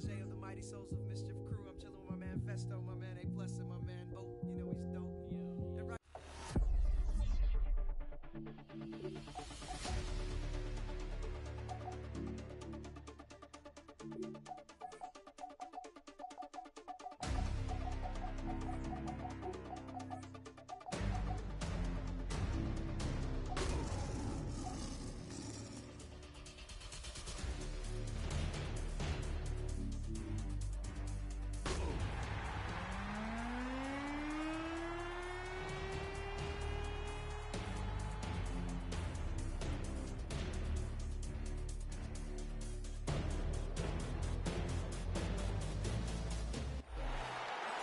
Najee of the Mighty Souls of Mischief crew. I'm chilling with my man Festo, my man A Plus, and my man Bo. You know he's dope. And right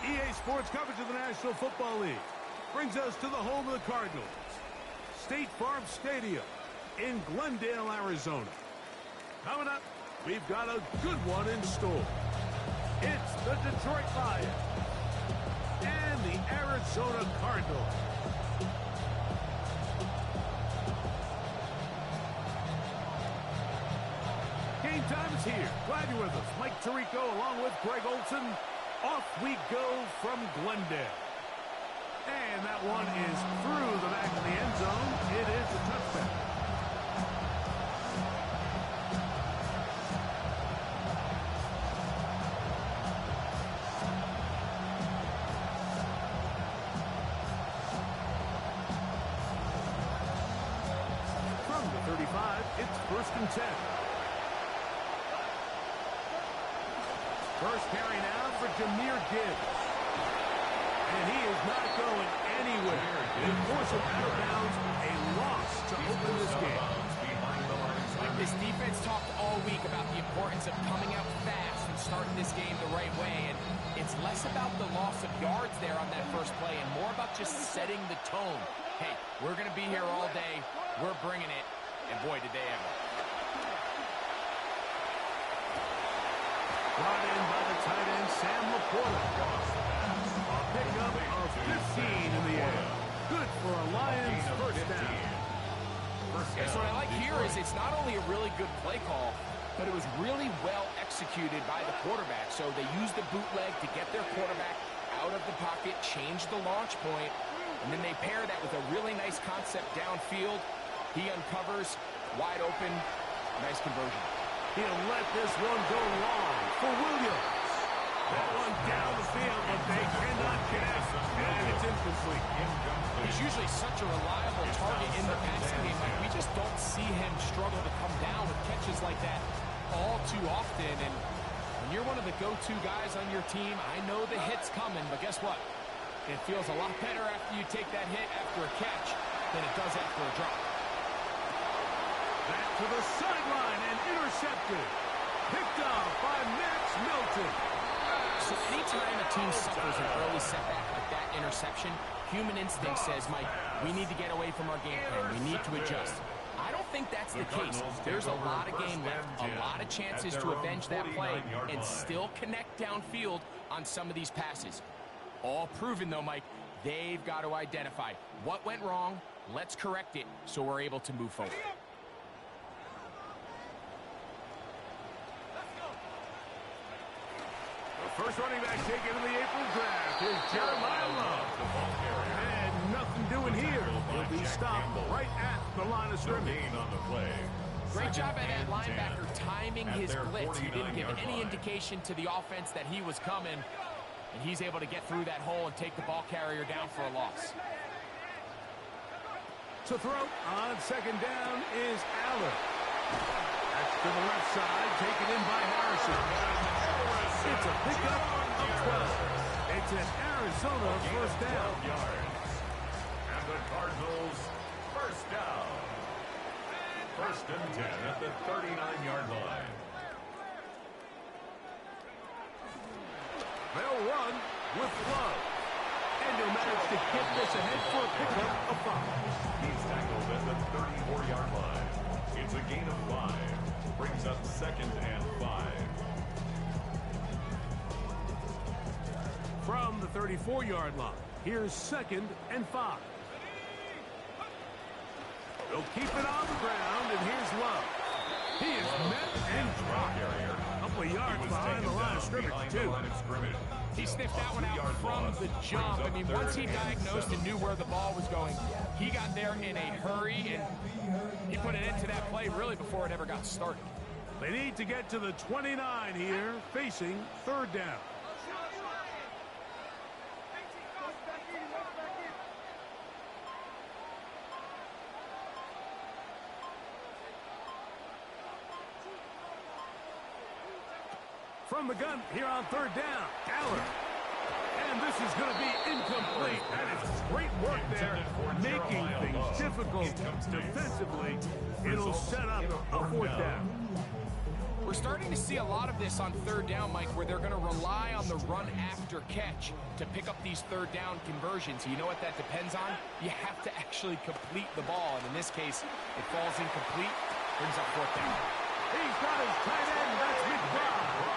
EA Sports coverage of the National Football League brings us to the home of the Cardinals, State Farm Stadium in Glendale, Arizona. Coming up, we've got a good one in store. It's the Detroit Lions and the Arizona Cardinals. Game time is here. Glad you're with us. Mike Tirico along with Greg Olson. Off we go from Glendale. And that one is through the back of the end zone. It is a touchdown. From the 35, it's 1st and 10. First carry now for Jahmyr Gibbs. And he is not going anywhere. They force him out of bounds. A loss to open this game. This defense talked all week about the importance of coming out fast and starting this game the right way. And it's less about the loss of yards there on that first play and more about just setting the tone. Hey, we're going to be here all day. We're bringing it. And boy, did they ever. Brought in by the tight end, Sam Laporta. A pickup of 15 in the air. Good for a Lions first down. Yeah, so what I like here is it's not only a really good play call, but it was really well executed by the quarterback. So they used the bootleg to get their quarterback out of the pocket, change the launch point, and then they pair that with a really nice concept downfield. He uncovers, wide open, nice conversion. He'll let this one go long for Williams. That one down the field, but they cannot connect. And it's incomplete. He's usually such a reliable target in the passing game. Like, we just don't see him struggle to come down with catches like that all too often. And when you're one of the go-to guys on your team, I know the hit's coming, but guess what? It feels a lot better after you take that hit after a catch than it does after a drop. Back to the sideline and intercepted. Picked off by Max Milton. So anytime a team suffers an early setback like that interception, human instinct says, Mike, we need to get away from our game plan. We need to adjust. I don't think that's the case. There's a lot of game left, a lot of chances to avenge that play and still connect downfield on some of these passes. All proven, though, Mike, they've got to identify what went wrong. Let's correct it so we're able to move forward. First running back taken in the April draft is Jeremiah Love. And nothing doing here. He'll be stopped right at the line of scrimmage. Great job by that linebacker timing his blitz. He didn't give any indication to the offense that he was coming. And he's able to get through that hole and take the ball carrier down for a loss. To throw on second down is Allen. That's to the left side, taken in by Harrison. It's a pickup of 12. It's an Arizona first down. And the Cardinals first down. 1st and 10 at the 39-yard line. They'll run with Love. And he'll manage to get this ahead for a pickup of 5. He's tackled at the 34-yard line. It's a gain of 5. Brings up 2nd and 5. From the 34-yard line, here's 2nd and 5. They'll keep it on the ground, and here's Love. He is met and dropped. A couple of yards behind the line of scrimmage, too. He sniffed that one out from the jump. I mean, once he diagnosed and knew where the ball was going, he got there in a hurry, and he put an end to that play really before it ever got started. They need to get to the 29 here, facing third down. From the gun here on third down, Allen. And this is going to be incomplete. That is great work there, making things difficult defensively. It'll set up a fourth down. We're starting to see a lot of this on third down, Mike, where they're going to rely on the run after catch to pick up these third down conversions. You know what that depends on? You have to actually complete the ball. And in this case, it falls incomplete, brings up fourth down. He's got his tight end. That's McBride.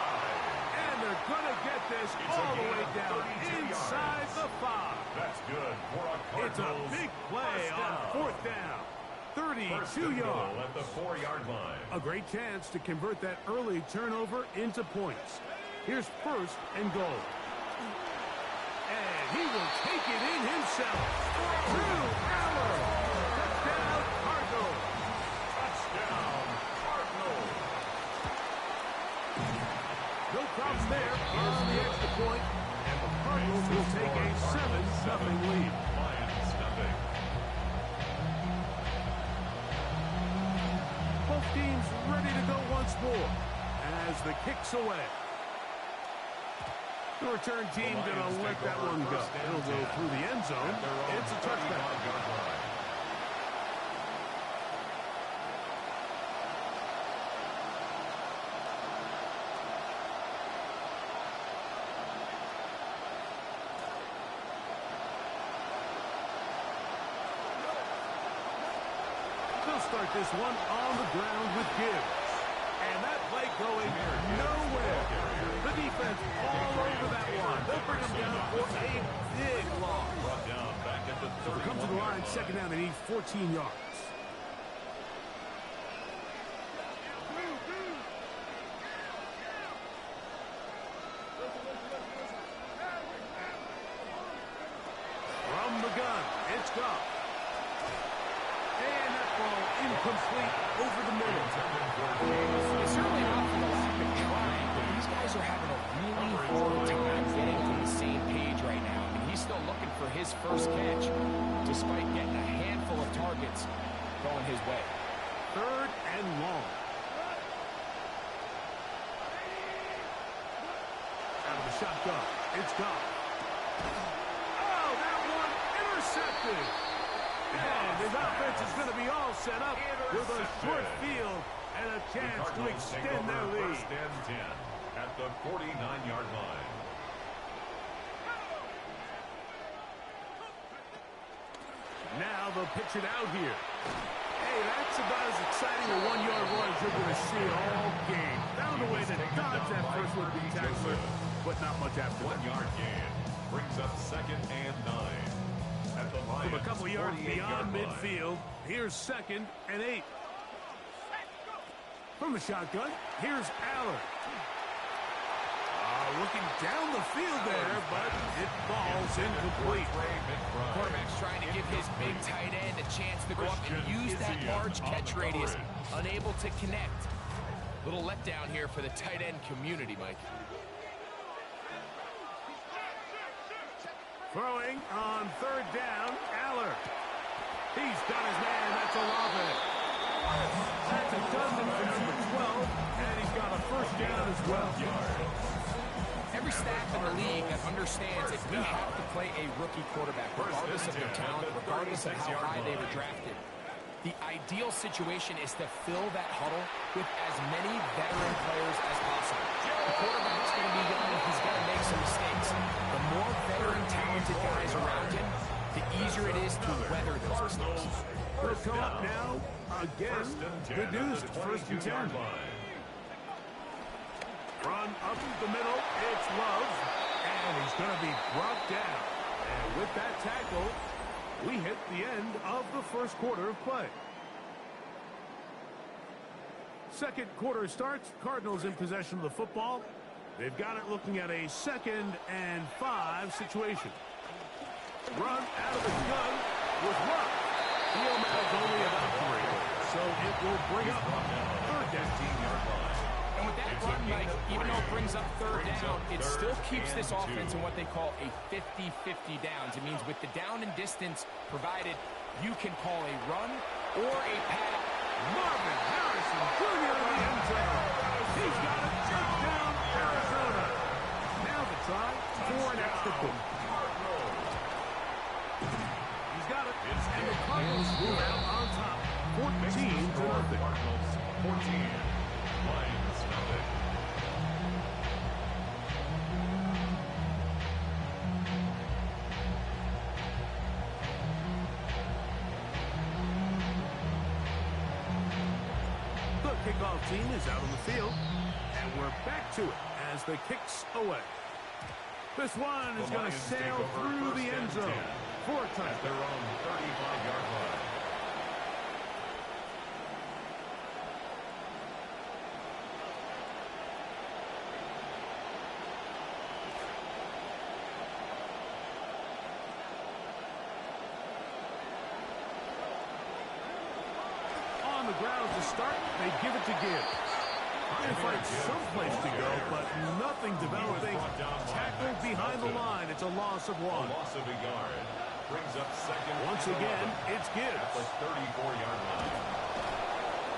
And they're going to get this all the way down inside the 5. That's good for a It's a big play on fourth down. 32 yards. At the 4-yard line. A great chance to convert that early turnover into points. Here's first and goal. And he will take it in himself. To Allen. Touchdown, Cardinals. Touchdown, Cardinals. No problems there on the extra point. And the Cardinals will take a 7-0 lead. Lions nothing. Both teams ready to go once more as the kick's away. The return team going to let that one go. It'll go through the end zone. It's a touchdown. They'll start this one on the ground with Gibbs. And that play going nowhere. The defense all over that one. They'll bring him down for a big loss. Brought down back at the 31. They come to the line, second down, they need 14 yards. From the gun, it's Goff. And that ball incomplete over the middle. It's certainly not for the lack of trying, but these guys are having a really hard time getting to the same page right now. I mean, he's still looking for his first catch, despite getting a handful of targets going his way. Third and long. Out of the shotgun, it's Goff. Oh, that one intercepted. And his offense is going to be all set up with a short field and a chance to extend their lead. First and 10 at the 49-yard line. Now they'll pitch it out here. Hey, that's about as exciting a one-yard run as you're going to see all game. Found a way to dodge that first would-be tackler, but not much after that. 1-yard gain brings up second and 9. At the line, From a couple yards beyond midfield, here's second and 8. From the shotgun, here's Allen. Looking down the field there, but it falls incomplete. Quarterback's trying to give his big tight end a chance to go up and use that large catch radius. Unable to connect. Little letdown here for the tight end community, Mike. Throwing on third down, Aller. He's got his man. That's Olave. That's a dozen for number 12, and he's got a first down as well. Every staff in the league that understands that we have to play a rookie quarterback, regardless of their talent, regardless of how high they were drafted. The ideal situation is to fill that huddle with as many veteran players as possible. The quarterback's going to be young, he's going to make some mistakes. The more veteran, talented guys around him, the easier it is to weather those mistakes. They'll come up now, again, good news, first and 10. Run up the middle, it's Love, and he's going to be brought down. And with that tackle, we hit the end of the first quarter of play. Second quarter starts. Cardinals in possession of the football. They've got it looking at a 2nd and 5 situation. Run out of the gun with Rupp. Field man is only about 3. So it will bring up 3rd down. 15-yard line. And with that run, Mike, even though it brings up 3rd down, it still keeps this offense in what they call a 50-50 downs. It means with the down and distance provided, you can call a run or a pass. Marvin Harrison Jr. in the end zone. He's got a touchdown, Arizona. Now the try for an extra point. He's got it. And the Cardinals move out on top. 14-0. Cardinals 14. Lions nothing. The kickoff team is out on the field, and we're back to it as the kicks away. This one is going to sail through the end zone for a At touchdown. their own 35-yard line. On the ground to start, they give it to Gibbs. Trying to find someplace to go, but nothing developing. Tackled behind the line. It's a loss of A 1. loss of a yard. Brings up 2nd. Once and again, 11 it's at Gibbs. the 34-yard line.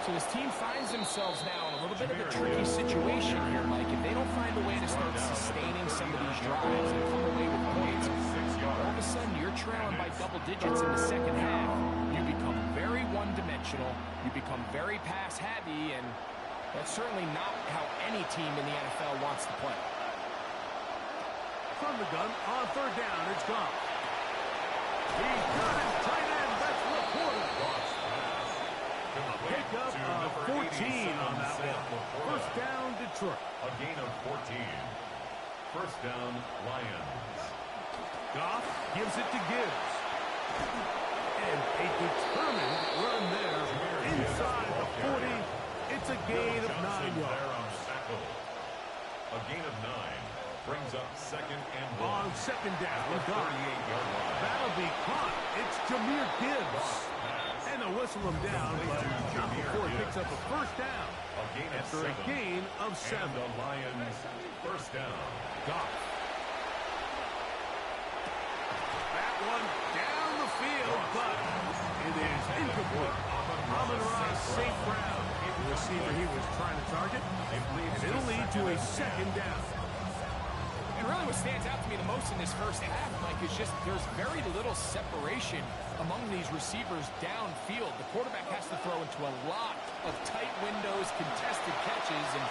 So his team finds themselves now in a little bit of a tricky situation here, Mike. If they don't find a way to start sustaining some of these drives and come away with points, 6 all of a yards. sudden you're trailing by double digits in the second half. You become very one-dimensional. You become very pass-heavy, and that's certainly not how any team in the NFL wants to play. From the gun, on 3rd down, it's gone. He's got his tight end. That's reported. Pick up of 14 on that one. 1st down, Detroit. A gain of 14. 1st down, Lions. Goff gives it to Gibbs. And a determined run there inside the 40. It's a gain of 9 There yards. on the tackle. A gain of 9 brings up 2nd and 1. On 2nd down, The Goff. 38-yard line. That'll be caught. It's Jahmyr Gibbs. And they'll whistle him down, but not before he picks up a 1st down. A gain of After a 7. gain of 7. And the Lions 1st down. Goff. That one down the field, but it is incomplete. Amon-Ra St. Brown, the receiver he was trying to target, and it'll lead to a 2nd down. And really what stands out to me the most in this first half, Mike, is just there's very little separation among these receivers downfield. The quarterback has to throw into a lot of tight windows, contested catches, and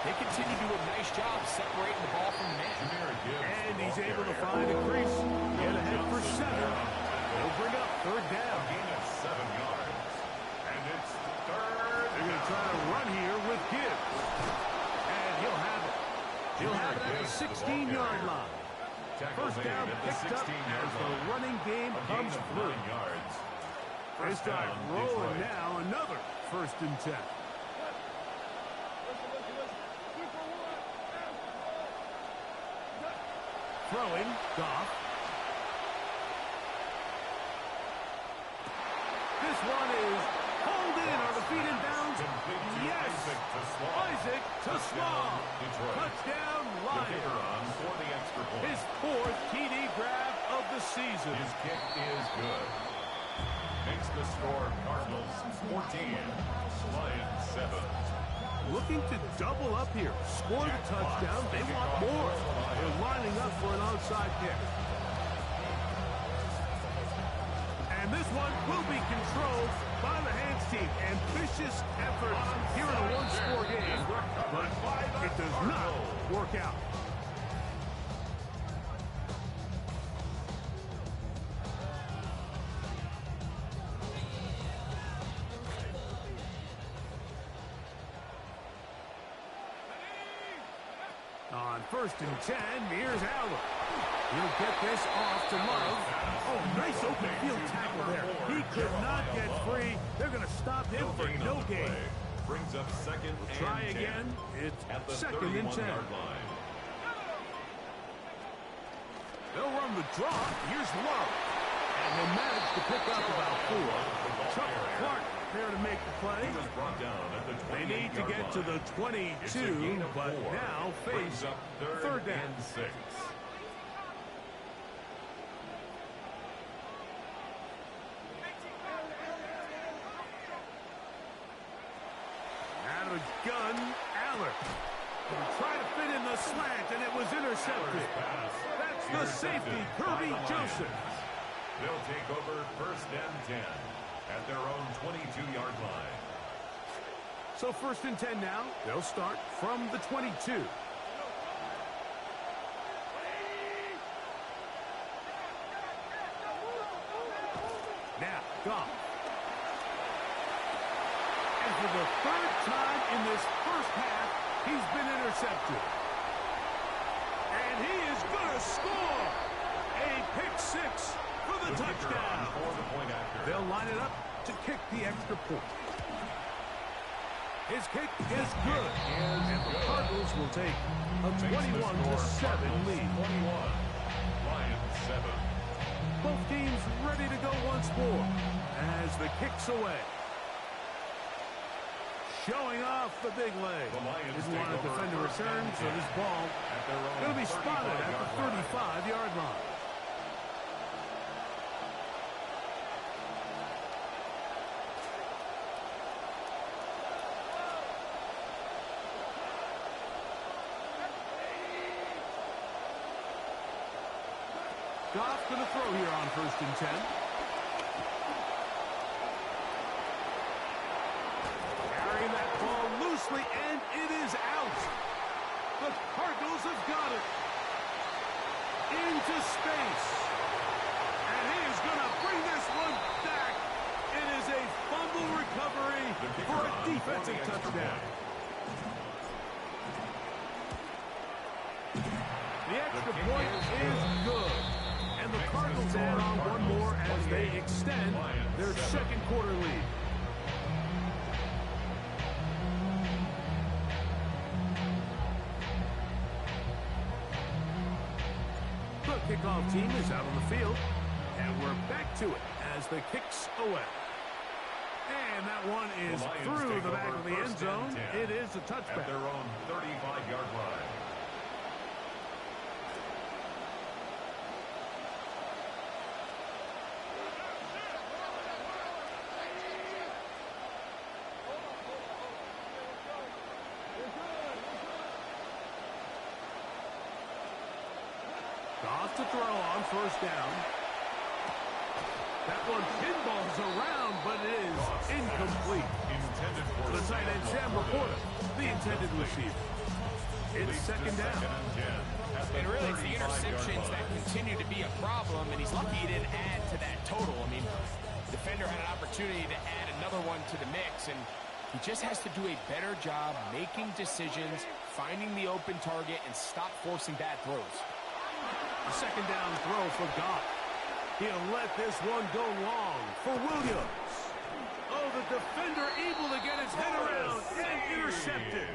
they continue to do a nice job separating the ball from the man. Jahmyr Gibbs, And the he's ball able to carrier. find a crease, get ahead for 7. They'll bring up 3rd A down. gain of 7 yards. And it's 3rd. They're going to try to run here with Gibbs. And he'll have it. He'll have it at the 16-yard line. Tackle 1st made down at the picked up 16-yard as the line. running game A gain comes of through. 9 yards. They 1st start down, rolling Detroit. now. Another 1st and 10. Throwing, Goff. This one is hauled in. Are the feet in bounds? Complete to Yes. Isaac to Small. Isaac to Small. Detroit. Touchdown, The kicker Lions. on for the extra point. His 4th TD grab of the season. His kick is good. Makes the score Cardinals 14, Lions 7. Looking to double up here. Score the touchdown. They want more. They're lining up for an onside kick. And this one will be controlled by the hands team. Ambitious effort here in a one-score game, but it does not work out. On 1st and 10, here's Allen. He'll get this off to Love. Oh, nice open field tackle there. He could not get free. They're going to stop him for no gain. brings up second and Try 10 again. It's at the second and 10. 31-yard line. They'll run the draw. Here's Love. And they managed to pick up about 4. Chuck Clark there to make the play. He was brought down at the 28-yard line. They need to get to the 22, but now face up third down. and 6. Out of the gun, Aller. Tried to fit in the slant, and it was intercepted. That's the safety, Kirby Joseph. They'll take over first and 10 at their own 22-yard line. So first and 10 now. They'll start from the 22. Now, Goff. And for the third time in this first half, he's been intercepted. And he is going to score a pick 6 for the touchdown. They'll line it up to kick the extra point. His kick is good, and the Cardinals will take a 21-7 lead. 21, Lions 7. Both teams ready to go once more as the kick's away. Showing off the big leg. Didn't want to defend a return, so this ball will be spotted at the 35-yard line. Goff going to throw here on first and 10. Carrying that ball loosely, and it is out. The Cardinals have got it. Into space. And he is going to bring this one back. It is a fumble recovery for a defensive touchdown. The extra point is good. And the Cardinals add on one more as they extend their second quarter lead. The kickoff team is out on the field, and we're back to it as the kick's away. And that one is through the back of the end zone. It is a touchback. At their own 35-yard line. Off to throw on first down. That one pinballs around, but it is incomplete. To the tight end, Sam Laporta, the intended receiver. It's second down. And really, it's the interceptions that continue to be a problem, and he's lucky he didn't add to that total. I mean, the defender had an opportunity to add another one to the mix, and he just has to do a better job making decisions, finding the open target, and stop forcing bad throws. A second down throw for Goff. He'll let this one go long for Williams. Oh, the defender able to get his head around and intercepted.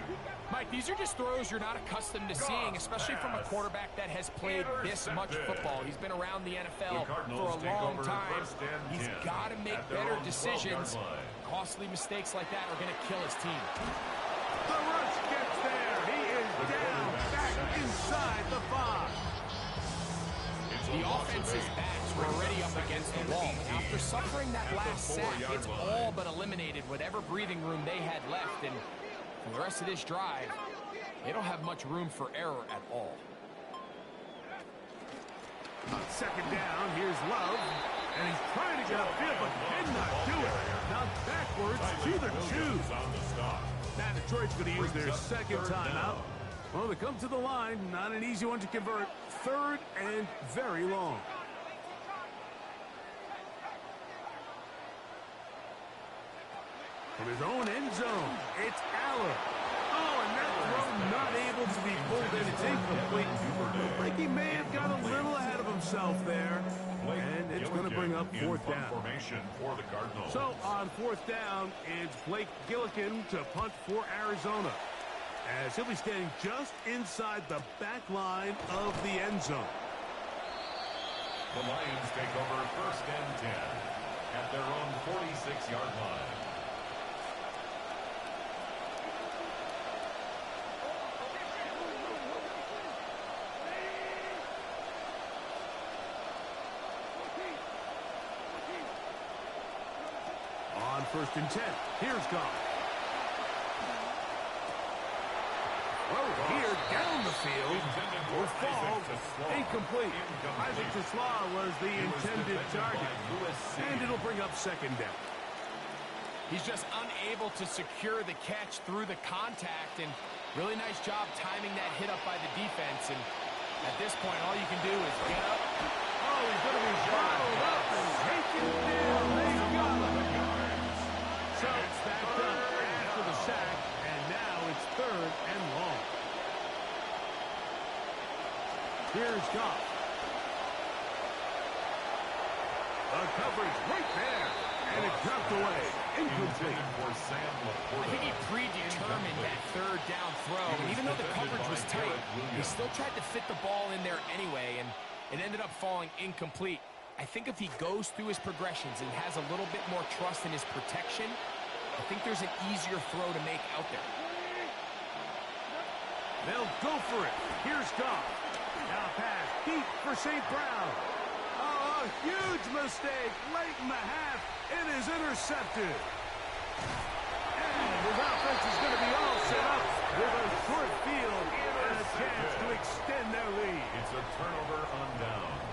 Mike, these are just throws you're not accustomed to seeing, especially from a quarterback that has played this much football. He's been around the NFL for a long time. He's got to make better decisions. Costly mistakes like that are going to kill his team. The rush gets there. He is down, back inside the 5. The offense's backs were already up against the wall. After suffering that last sack, it's all but eliminated whatever breathing room they had left. And for the rest of this drive, they don't have much room for error at all. On second down, here's Love. And he's trying to get upfield, but cannot do it. Now backwards to the 2. Now Detroit's going to use their second timeout. Well, they come to the line. Not an easy one to convert. Third and very long. From his own end zone, it's Aller. Oh, and that throw not able to be pulled in. It's incomplete. Like he may have got a little ahead of himself there. And it's going to bring up fourth down. For the Cardinals. So on fourth down, it's Blake Gillikin to punt for Arizona, as he'll be standing just inside the back line of the end zone. The Lions take over 1st and 10 at their own 46-yard line. On 1st and 10, here's Goff. Here down the field will fall incomplete. Isaac TeSlaa was the intended target, and it'll bring up 2nd down. He's just unable to secure the catch through the contact, and really nice job timing that hit up by the defense. And at this point, all you can do is get up. Oh, he's going to be bottled up and taken down. They got him. So it's backed up after the sack, and now it's 3rd and long. Here's Goff. The coverage right there, and it dropped away. Incomplete. I think he predetermined that 3rd down throw, and even though the coverage was tight, he still tried to fit the ball in there anyway, and it ended up falling incomplete. I think if he goes through his progressions and has a little bit more trust in his protection, I think there's an easier throw to make out there. They'll go for it. Here's Goff. Now pass deep for St. Brown. Oh, a huge mistake late in the half. It is intercepted. And his offense is going to be all set up with a short field and a chance to extend their lead. It's a turnover on downs.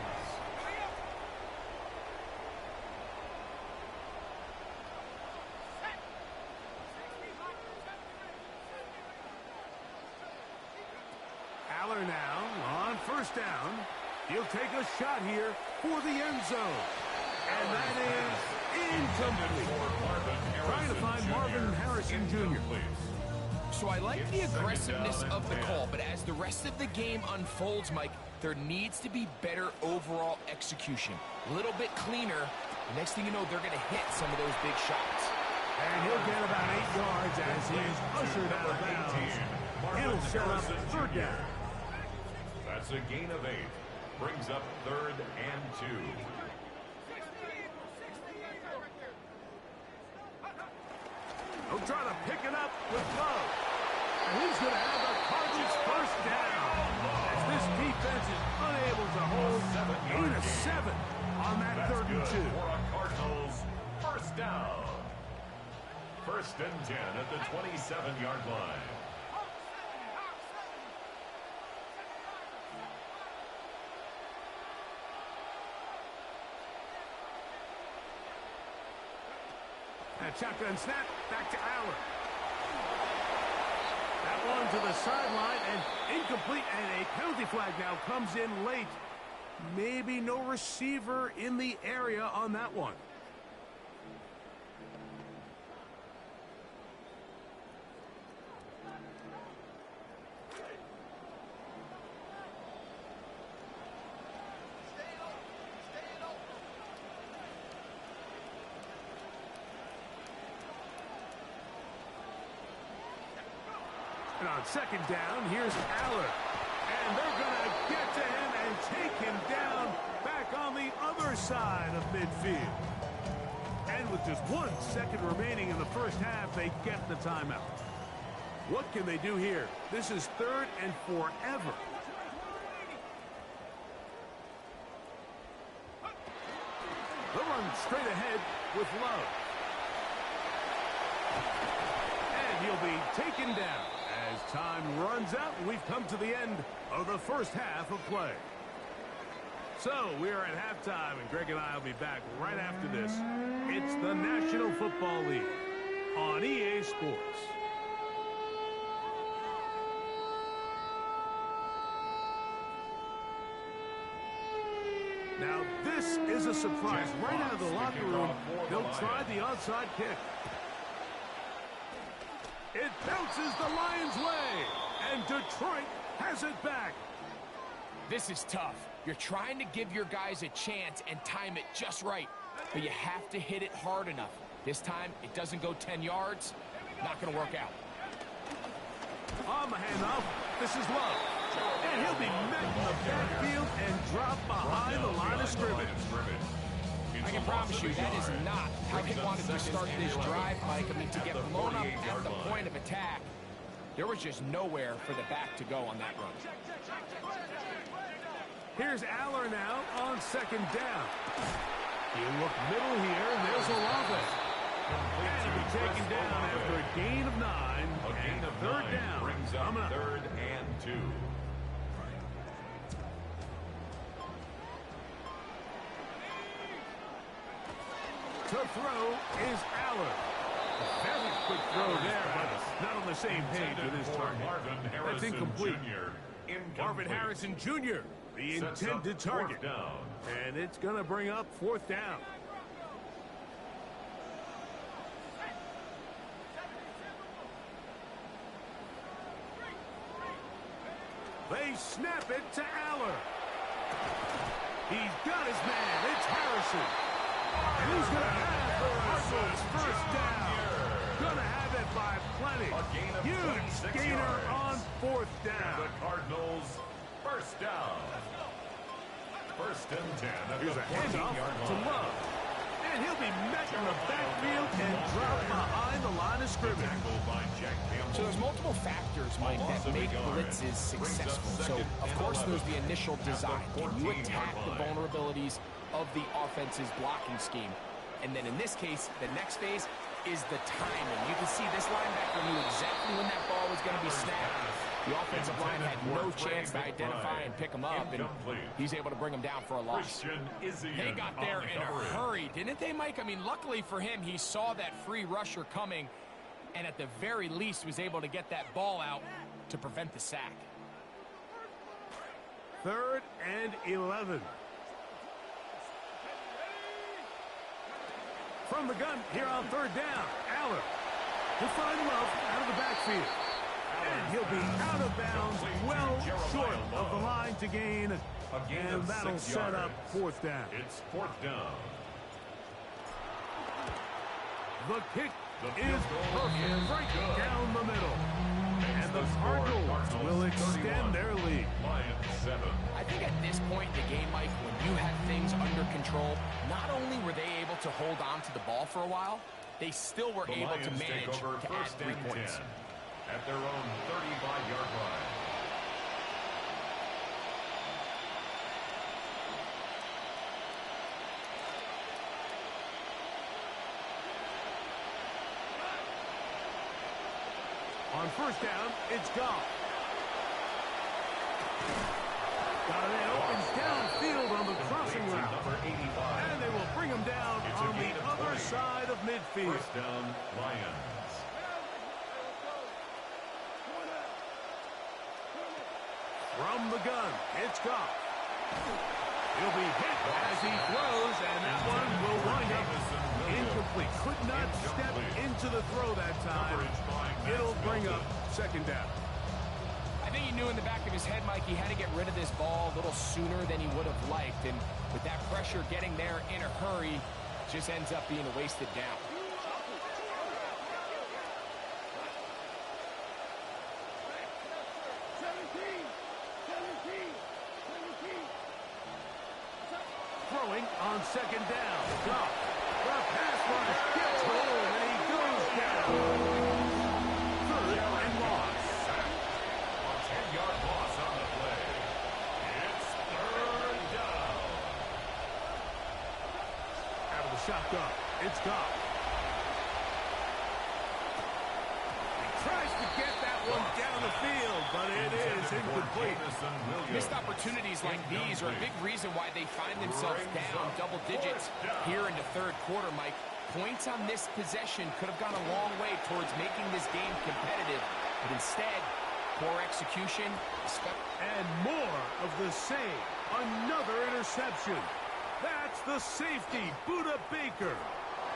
Aller now on 1st down. He'll take a shot here for the end zone. And that is incomplete. Trying to find Marvin Harrison Jr. So I like the aggressiveness of the call, but as the rest of the game unfolds, Mike, there needs to be better overall execution. A little bit cleaner. The next thing you know, they're going to hit some of those big shots. And he'll get about 8 yards as he's ushered out of bounds. It'll set up 3rd down. That's a gain of 8. Brings up 3rd and 2. He'll try to pick it up with Love. And he's going to have the Cardinals 1st down. As this defense is unable to hold gain of 7 on that 3rd and 2. For a Cardinals 1st down. 1st and 10 at the 27-yard line. That shotgun snap, back to Aller. That one to the sideline and incomplete, and a penalty flag now comes in late. Maybe no receiver in the area on that one. And on 2nd down, here's Aller. And they're going to get to him and take him down back on the other side of midfield. And with just 1 second remaining in the 1st half, they get the timeout. What can they do here? This is 3rd and forever. They'll run straight ahead with Love. And he'll be taken down. As time runs out, we've come to the end of the 1st half of play. So we are at halftime, and Greg and I will be back right after this. It's the National Football League on EA Sports. Now this is a surprise. Right out of the locker room, they'll try the onside kick. It bounces the Lions' way, And Detroit has it back. This is tough. You're trying to give your guys a chance and time it just right, but you have to hit it hard enough. This time, it doesn't go 10 yards. Not going to work out. On the handoff, this is Love. And he'll be met in the backfield and dropped behind the line of scrimmage. I can promise you that is not how they wanted to start this drive, Mike. I mean, to get blown up at the point of attack, there was just nowhere for the back to go on that run. Here's Aller now on second down. You look middle here, and there's Olave. And he'll be taken down after a gain of 9. And a third down brings up 3rd and 2. To throw is Aller. A very quick throw there, but not on the same page with his target. That's incomplete. Marvin Harrison Jr., the intended target. And it's going to bring up 4th down. They snap it to Aller. He's got his man. It's Harrison. And he's going to have the Cardinals first down. Going to have it by plenty. Huge gainer on 4th down. The Cardinals first down. 1st and 10 at Here's the a handoff 14-yard to line. Love. And he'll be met in the backfield and dropped behind the line of scrimmage. Tackled by Jack Campbell. So there's multiple factors, Mike, that make blitzes successful. So, of course, there's the initial design. Can you attack the vulnerabilities of the offense's blocking scheme? And then in this case, the next phase is the timing. You can see this linebacker knew exactly when that ball was going to be snapped. The offensive line had no chance to identify and pick him up, and he's able to bring him down for a loss. They got there in a hurry, didn't they, Mike? I mean, luckily for him, he saw that free rusher coming, and at the very least was able to get that ball out to prevent the sack. 3rd and 11. From the gun here on 3rd down, Aller will find Love out of the backfield. And he'll be out of bounds, well short of the line to gain. And that'll set up 4th down. It's 4th down. The kick is perfect right down the middle. And the Cardinals will extend their lead. Lions 7. I think at this point in the game, Mike, when you have things under control, not only were they able to hold on to the ball for a while, they still were able to manage to add 3 points. At their own 35-yard line. On 1st down, it's Goff. Got it in, opens downfield on the crossing route. And they will bring him down on the other side of midfield. 1st down, Lions. From the gun, it's Goff. He'll be hit as he throws, and that one will wind up incomplete. Could not step into the throw that time. It'll bring up 2nd down. I think he knew in the back of his head, Mike, he had to get rid of this ball a little sooner than he would have liked. And with that pressure getting there in a hurry, just ends up being a wasted down. Throwing on 2nd down. Goff. The pass rush gets home, and he goes down. 3rd and loss. A 10-yard loss on the play. It's 3rd down. Out of the shotgun, it's Goff. He tries to get that one down the field, but it is incomplete. Missed opportunities like these are a big reason why they find themselves down double digits here in the 3rd quarter, Mike. Points on this possession could have gone a long way towards making this game competitive, but instead, poor execution. And more of the same. Another interception. That's the safety, Budda Baker.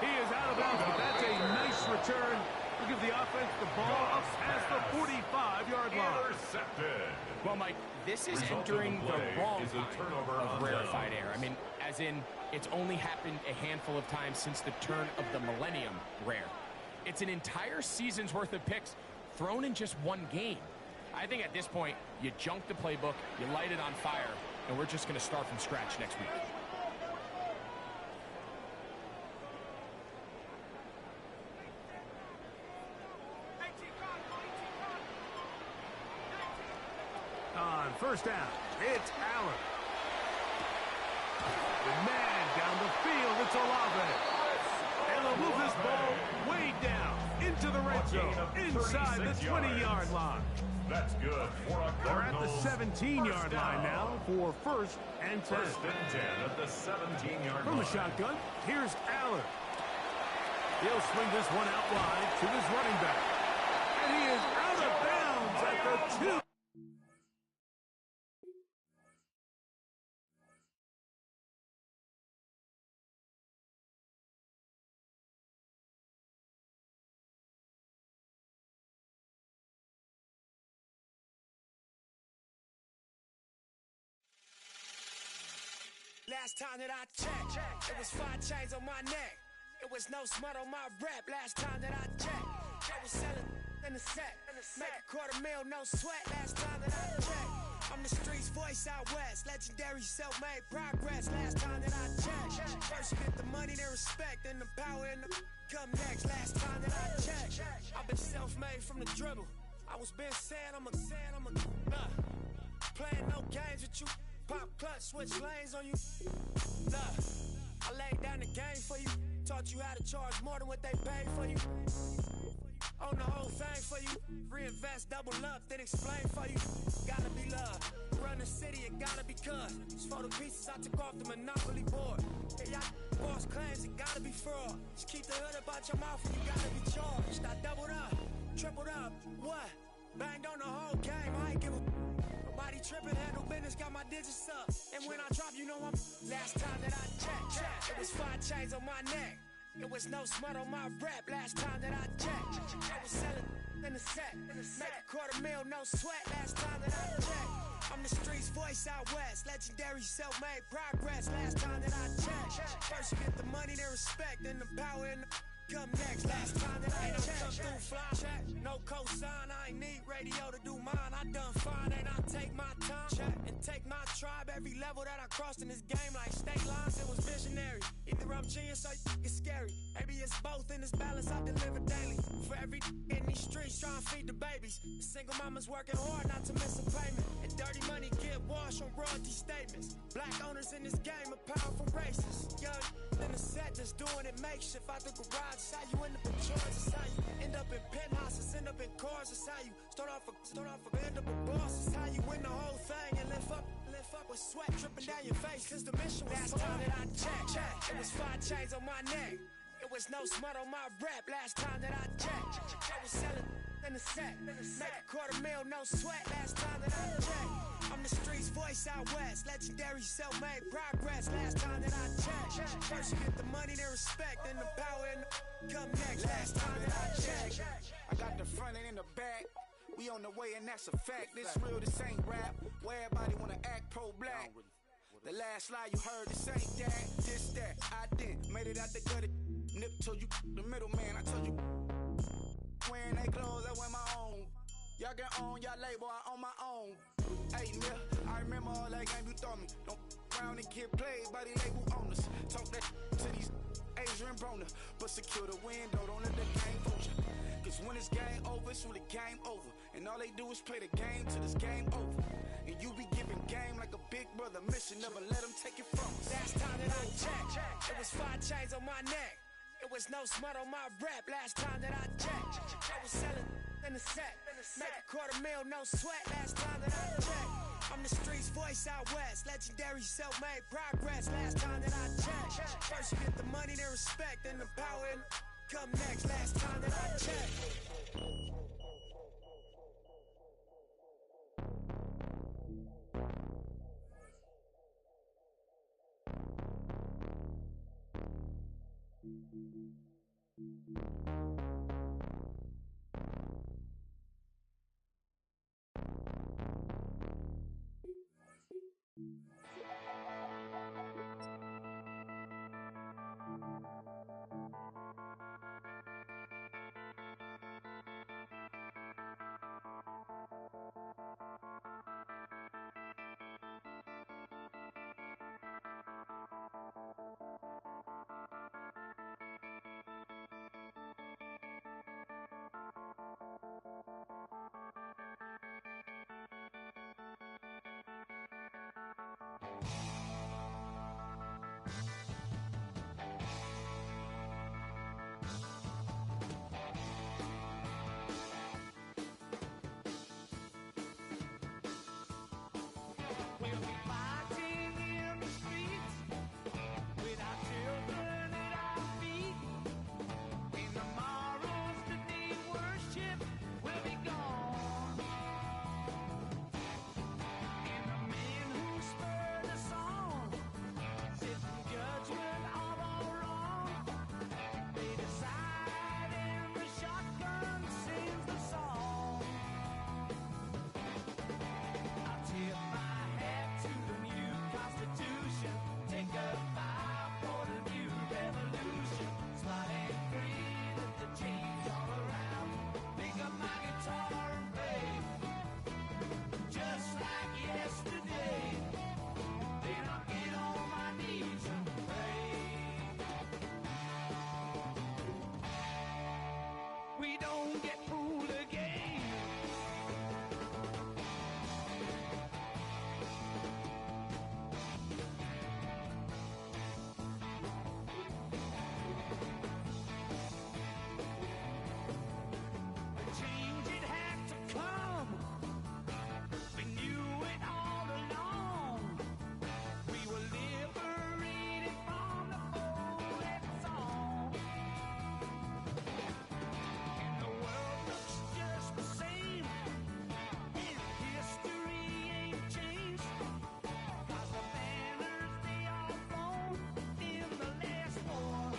He is out of bounds, but that's a nice return. will give the offense the ball up past the 45-yard line. Intercepted. Well, Mike, this is Result entering of the play wrong is a kind turnover of on rarefied downs. air. I mean, as in, it's only happened a handful of times since the turn of the millennium rare. It's an entire season's worth of picks thrown in just one game. I think at this point, you junk the playbook, you light it on fire, and we're just going to start from scratch next week. On first down, it's Allen. The man down the field, it's Olave. And they'll move this ball way down into the red zone, inside the 20-yard line. That's good for a They're at the Cardinals 17-yard first line down. now for first and 10. First and 10 at the 17-yard From line. the shotgun, here's Allen. He'll swing this one out wide to his running back. And he is out of bounds at the 2. Last time that I checked, it was 5 chains on my neck. It was no smut on my rep. Last time that I checked, I was selling in the set. Make $250,000, no sweat. Last time that I checked, I'm the streets voice out west. Legendary self-made progress. Last time that I checked, first you get the money, then respect, then the power and the come next. Last time that I checked, I've been self-made from the dribble. I was been saying I'm a playing no games with you. Pop clutch, switch lanes on you. I laid down the game for you. Taught you how to charge more than what they paid for you. Own the whole thing for you. Reinvest, double up, then explain for you. Gotta be love. Run the city, it gotta be cuz. It's for the pieces I took off the Monopoly board. Hey, y'all false claims, it gotta be fraud. Just keep the hood about your mouth and you gotta be charged. I doubled up, tripled up, what? Banged on the whole game, I ain't give a nobody tripping, handle business, got my digits up. And when I drop, you know I'm last time that I checked, it was 5 chains on my neck. It was no smut on my rep. Last time that I checked, I was selling in the set. Make $250,000, no sweat. Last time that I checked, I'm the streets voice out west. Legendary self-made progress. Last time that I checked, first you get the money, then respect, then the power and the come next. Last time that I checked, come through fly check. No cosign, I ain't need radio to do mine. I done fine, and I take my time check and take my tribe. Every level that I crossed in this game, like state lines, it was visionary. Either I'm genius or it's scary. Maybe it's both in this balance I deliver daily. For every in these streets, trying to feed the babies. The single mama's working hard not to miss a payment. And dirty money get washed on royalty statements. Black owners in this game are powerful races. Young in the set, just doing it makeshift out the garage. It's how you end up in charge. It's how you end up in penthouses, end up in cars. It's how you start off end up a boss. It's how you win the whole thing and lift up with sweat dripping down your face. Cause the mission was last time that I checked, it was 5 chains on my neck. It was no smut on my rep. Last time that I checked, I was selling in the set. Make $250,000, no sweat. Last time that I checked, I'm the streets voice out west. Legendary self-made progress. Last time that I checked, first you get the money, then respect, then the power and the come next. Last time that I checked, I got the front and in the back. We on the way and that's a fact. This real, this ain't rap. Where everybody wanna act pro-black. The last lie you heard, this ain't that, this that. I did, made it out the gutter. Nip told you the middleman. I told you wearing they clothes, I wear my own. Y'all get on y'all label, I own my own. Hey, Nip, I remember all that game you throw me. Don't round and get played by the label owners. Talk that to these Adrian Broner, but secure the window, don't let the game fool you. Cause when it's game over, it's really game over. And all they do is play the game till it's game over. And you be giving game like a big brother mission, never let them take it from us. last time that I checked, it was 5 chains on my neck. It was no smut on my rep. Last time that I checked, I was selling in the set. Make $250,000, no sweat. Last time that I checked, I'm the streets voice out west. Legendary self-made progress. Last time that I checked, first you get the money, then respect, then the power and come next. Last time that I checked.